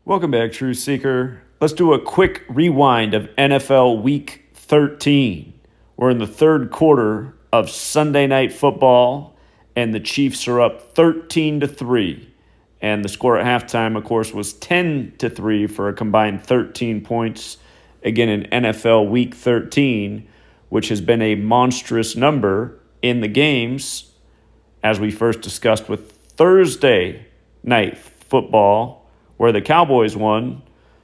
Welcome back, Truth Seeker. Let's do a quick rewind of NFL Week 13. We're in the third quarter of Sunday Night Football, and the Chiefs are up 13-3. And the score at halftime, of course, was 10-3 for a combined 13 points. Again, in NFL Week 13, which has been a monstrous number in the games, as we first discussed with Thursday Night Football, where the Cowboys won,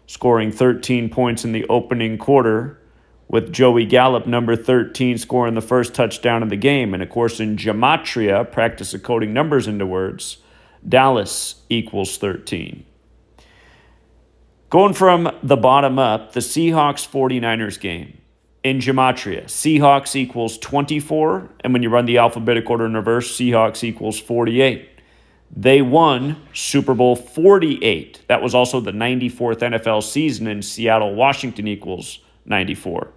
scoring 13 points in the opening quarter, with Joey Gallup, number 13, scoring the first touchdown of the game. And, of course, in Gematria, practice of coding numbers into words, Dallas equals 13. Going from the bottom up, the Seahawks-49ers game. In Gematria, Seahawks equals 24, and when you run the alphabetic order in reverse, Seahawks equals 48. They won Super Bowl 48. That was also the 94th NFL season, and Seattle, Washington equals 94.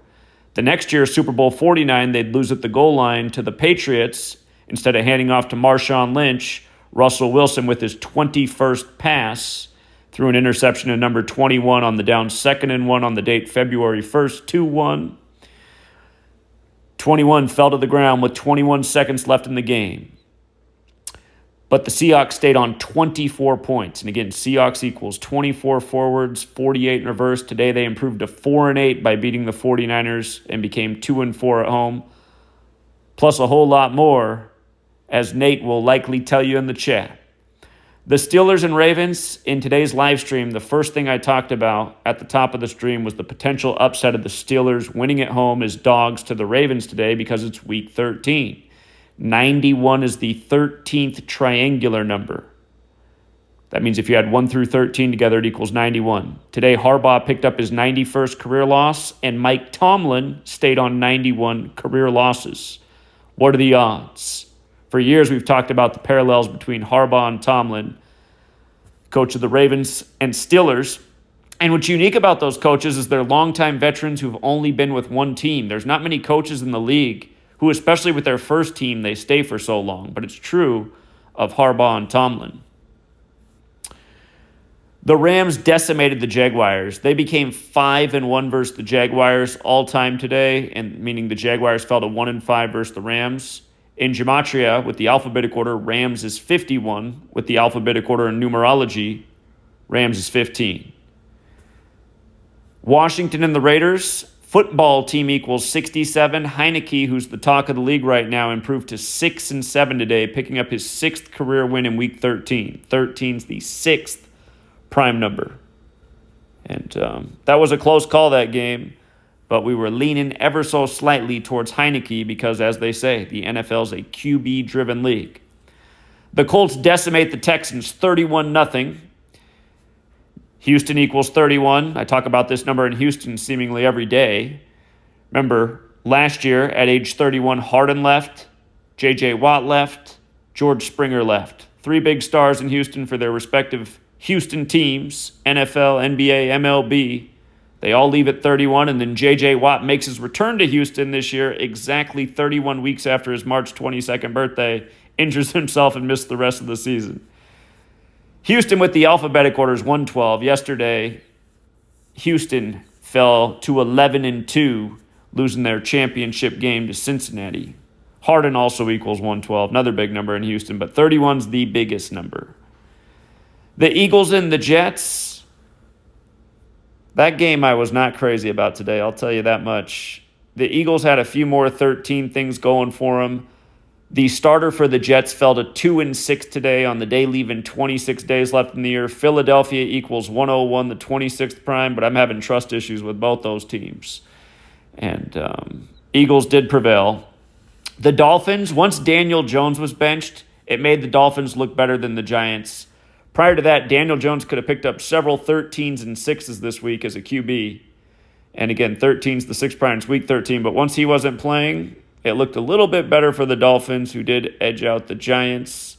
The next year, Super Bowl 49, they'd lose at the goal line to the Patriots. Instead of handing off to Marshawn Lynch, Russell Wilson, with his 21st pass, threw an interception to number 21 on the down 2nd and 1 on the date February 1st, 2-1. 21 fell to the ground with 21 seconds left in the game. But the Seahawks stayed on 24 points. And again, Seahawks equals 24 forwards, 48 in reverse. Today they improved to 4-8 by beating the 49ers and became 2-4 at home. Plus a whole lot more, as Nate will likely tell you in the chat. The Steelers and Ravens, in today's live stream, the first thing I talked about at the top of the stream was the potential upset of the Steelers winning at home as dogs to the Ravens today because it's Week 13. 91 is the 13th triangular number. That means if you add 1 through 13 together, it equals 91. Today, Harbaugh picked up his 91st career loss, and Mike Tomlin stayed on 91 career losses. What are the odds? For years, we've talked about the parallels between Harbaugh and Tomlin, coach of the Ravens and Steelers. And what's unique about those coaches is they're longtime veterans who've only been with one team. There's not many coaches in the league who, especially with their first team, they stay for so long. But it's true of Harbaugh and Tomlin. The Rams decimated the Jaguars. They became 5-1 versus the Jaguars all time today, and meaning the Jaguars fell to 1-5 versus the Rams. In Gematria, with the alphabetic order, Rams is 51. With the alphabetic order in numerology, Rams is 15. Washington and the Raiders, football team equals 67. Heineke, who's the talk of the league right now, improved to 6-7 today, picking up his 6th career win in Week 13. 13's the 6th prime number. And that was a close call, that game. But we were leaning ever so slightly towards Heineke because, as they say, the NFL's a QB-driven league. The Colts decimate the Texans 31-0. Houston equals 31. I talk about this number in Houston seemingly every day. Remember, last year at age 31, Harden left, J.J. Watt left, George Springer left. 3 big stars in Houston for their respective Houston teams, NFL, NBA, MLB. They all leave at 31, and then J.J. Watt makes his return to Houston this year exactly 31 weeks after his March 22nd birthday, injures himself and missed the rest of the season. Houston with the alphabetic order is 1-12. Yesterday, Houston fell to 11-2, losing their championship game to Cincinnati. Harden also equals 112, another big number in Houston, but 31's the biggest number. The Eagles and the Jets, that game I was not crazy about today, I'll tell you that much. The Eagles had a few more 13 things going for them. The starter for the Jets fell to 2-6 today on the day, leaving 26 days left in the year. Philadelphia equals 101, the 26th prime, but I'm having trust issues with both those teams. And Eagles did prevail. The Dolphins, once Daniel Jones was benched, it made the Dolphins look better than the Giants. Prior to that, Daniel Jones could have picked up several 13s and 6s this week as a QB. And again, 13's the 6 primes, week 13. But once he wasn't playing, it looked a little bit better for the Dolphins, who did edge out the Giants.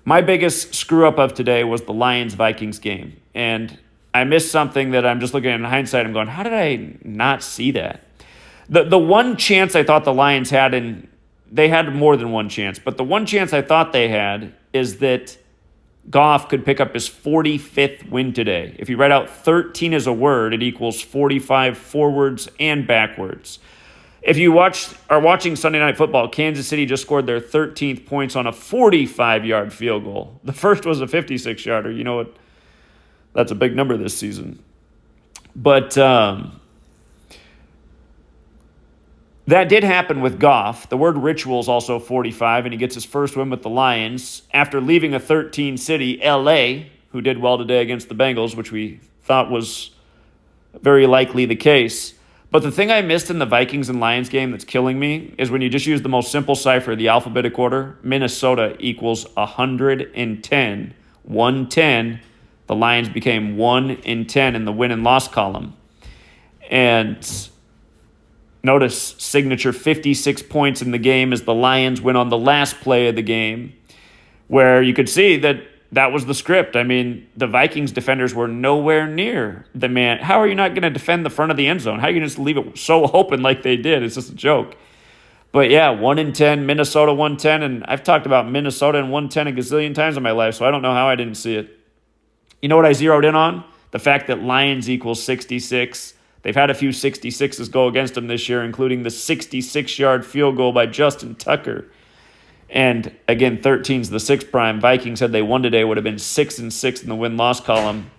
My biggest screw-up of today was the Lions-Vikings game. And I missed something that I'm just looking at in hindsight. I'm going, how did I not see that? The one chance I thought the Lions had, and they had more than one chance, but the one chance I thought they had is that Goff could pick up his 45th win today. If you write out 13 as a word, it equals 45 forwards and backwards. If you are watching Sunday Night Football, Kansas City just scored their 13th points on a 45-yard field goal. The first was a 56-yarder. You know what? That's a big number this season. But that did happen with Goff. The word ritual is also 45, and he gets his first win with the Lions after leaving a 13 city, L.A., who did well today against the Bengals, which we thought was very likely the case. But the thing I missed in the Vikings and Lions game that's killing me is when you just use the most simple cipher, the alphabetic order, Minnesota equals 110. 110. The Lions became 1-10 in the win and loss column. And notice signature 56 points in the game as the Lions win on the last play of the game, where you could see that was the script. I mean, the Vikings defenders were nowhere near the man. How are you not going to defend the front of the end zone? How are you going to just leave it so open like they did? It's just a joke. But yeah, 1-10, Minnesota 110, and I've talked about Minnesota and 110 a gazillion times in my life, so I don't know how I didn't see it. You know what I zeroed in on? The fact that Lions equals 66. They've had a few 66s go against them this year, including the 66-yard field goal by Justin Tucker. And again, 13's the 6 prime. Vikings, had they won today, would have been 6-6 in the win-loss column.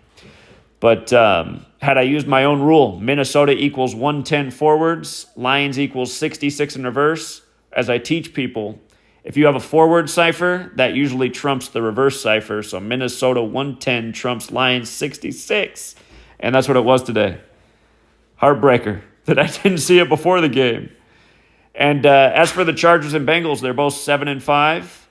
But had I used my own rule, Minnesota equals 110 forwards, Lions equals 66 in reverse. As I teach people, if you have a forward cipher, that usually trumps the reverse cipher. So Minnesota 110 trumps Lions 66. And that's what it was today. Heartbreaker that I didn't see it before the game. And as for the Chargers and Bengals, they're both 7-5.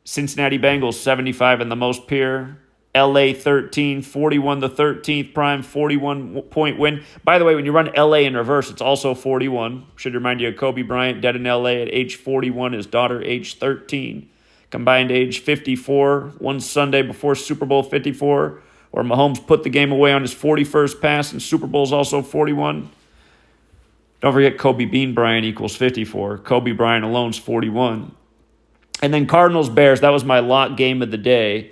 Cincinnati Bengals 75 in the most pure. LA 13, 41 the 13th prime, 41-point win. By the way, when you run LA in reverse, it's also 41. Should remind you of Kobe Bryant, dead in LA at age 41, his daughter age 13. Combined age 54, one Sunday before Super Bowl 54, where Mahomes put the game away on his 41st pass, and Super Bowl's also 41. Don't forget Kobe Bean Bryant equals 54. Kobe Bryant alone's 41. And then Cardinals-Bears, that was my lock game of the day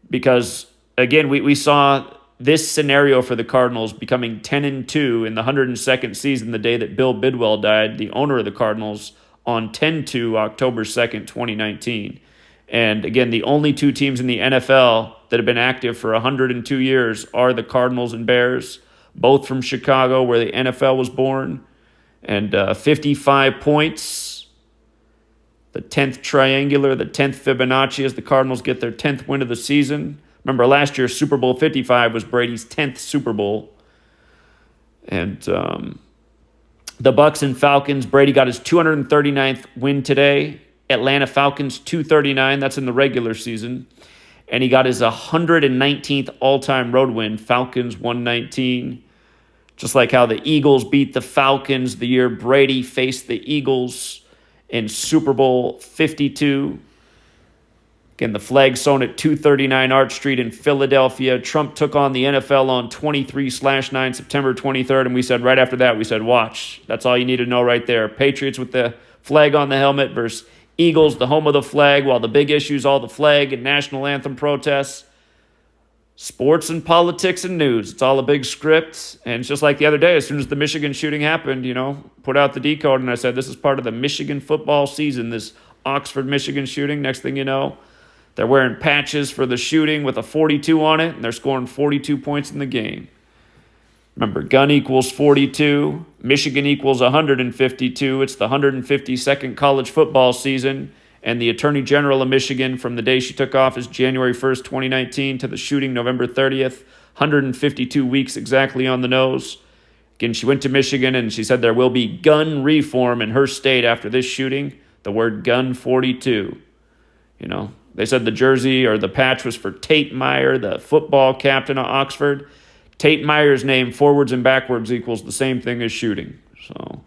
because, again, we saw this scenario for the Cardinals becoming 10-2 in the 102nd season the day that Bill Bidwell died, the owner of the Cardinals, on 10-2 October 2nd, 2019. And, again, the only two teams in the NFL that have been active for 102 years are the Cardinals and Bears, both from Chicago where the NFL was born. And 55 points, the 10th triangular, the 10th Fibonacci as the Cardinals get their 10th win of the season. Remember, last year, Super Bowl 55 was Brady's 10th Super Bowl. And the Bucs and Falcons, Brady got his 239th win today. Atlanta Falcons 239, that's in the regular season. And he got his 119th all-time road win, Falcons 119. Just like how the Eagles beat the Falcons the year Brady faced the Eagles in Super Bowl 52. Again, the flag sewn at 239 Arch Street in Philadelphia. Trump took on the NFL on 23/9, September 23rd, and we said right after that, we said, watch. That's all you need to know right there. Patriots with the flag on the helmet versus Eagles, the home of the flag, while the big issues, all the flag and national anthem protests. Sports and politics and news. It's all a big script. And it's just like the other day, as soon as the Michigan shooting happened, put out the decode and I said, this is part of the Michigan football season, this Oxford, Michigan shooting. Next thing you know, they're wearing patches for the shooting with a 42 on it, and they're scoring 42 points in the game. Remember, gun equals 42. Michigan equals 152. It's the 152nd college football season. And the Attorney General of Michigan, from the day she took office, January 1st, 2019, to the shooting November 30th, 152 weeks exactly on the nose. Again, she went to Michigan and she said there will be gun reform in her state after this shooting. The word gun 42. They said the jersey or the patch was for Tate Meyer, the football captain of Oxford. Tate Meyer's name, forwards and backwards, equals the same thing as shooting. So,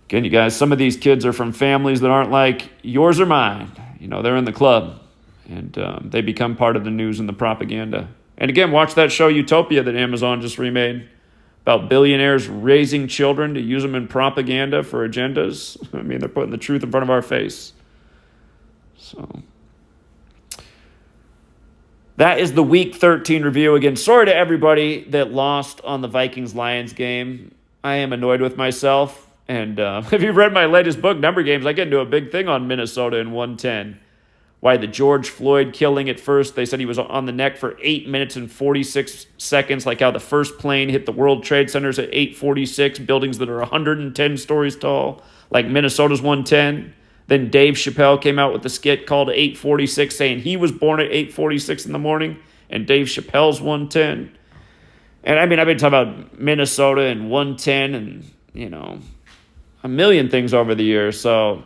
again, you guys, some of these kids are from families that aren't like yours or mine. They're in the club, and they become part of the news and the propaganda. And again, watch that show Utopia that Amazon just remade about billionaires raising children to use them in propaganda for agendas. I mean, they're putting the truth in front of our face. So, That is the Week 13 review. Again, sorry to everybody that lost on the Vikings-Lions game. I am annoyed with myself. And if you've read my latest book, Number Games, I get into a big thing on Minnesota in 110. Why the George Floyd killing at first, they said he was on the neck for 8 minutes and 46 seconds, like how the first plane hit the World Trade Centers at 8:46, buildings that are 110 stories tall, like Minnesota's 110. Then Dave Chappelle came out with the skit called 8:46, saying he was born at 8:46 in the morning, and Dave Chappelle's 110. And I mean, I've been talking about Minnesota and 110 and, a million things over the years. So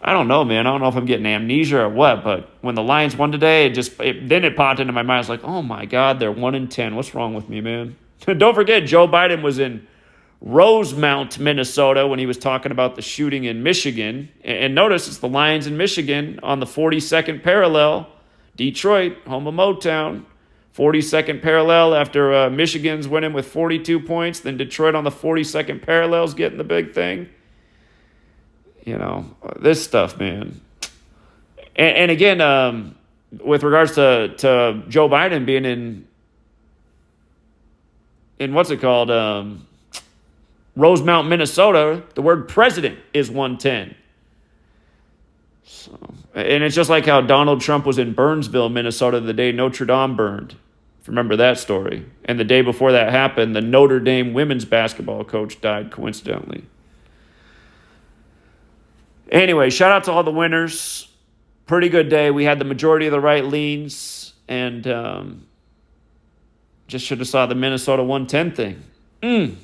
I don't know, man. I don't know if I'm getting amnesia or what, but when the Lions won today, then it popped into my mind. I was like, oh my God, they're 1-10. What's wrong with me, man? Don't forget, Joe Biden was in Rosemount, Minnesota, when he was talking about the shooting in Michigan. And notice it's the Lions in Michigan on the 42nd parallel. Detroit, home of Motown. 42nd parallel after Michigan's winning with 42 points. Then Detroit on the 42nd parallel's getting the big thing. This stuff, man. And again, with regards to Joe Biden being in what's it called? Rosemount, Minnesota, the word president is 110. So, and it's just like how Donald Trump was in Burnsville, Minnesota, the day Notre Dame burned. If you remember that story. And the day before that happened, the Notre Dame women's basketball coach died coincidentally. Anyway, shout out to all the winners. Pretty good day. We had the majority of the right leans, and just should have saw the Minnesota 110 thing.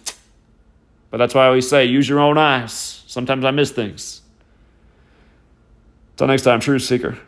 But that's why I always say, use your own eyes. Sometimes I miss things. Until next time, Truth Seeker.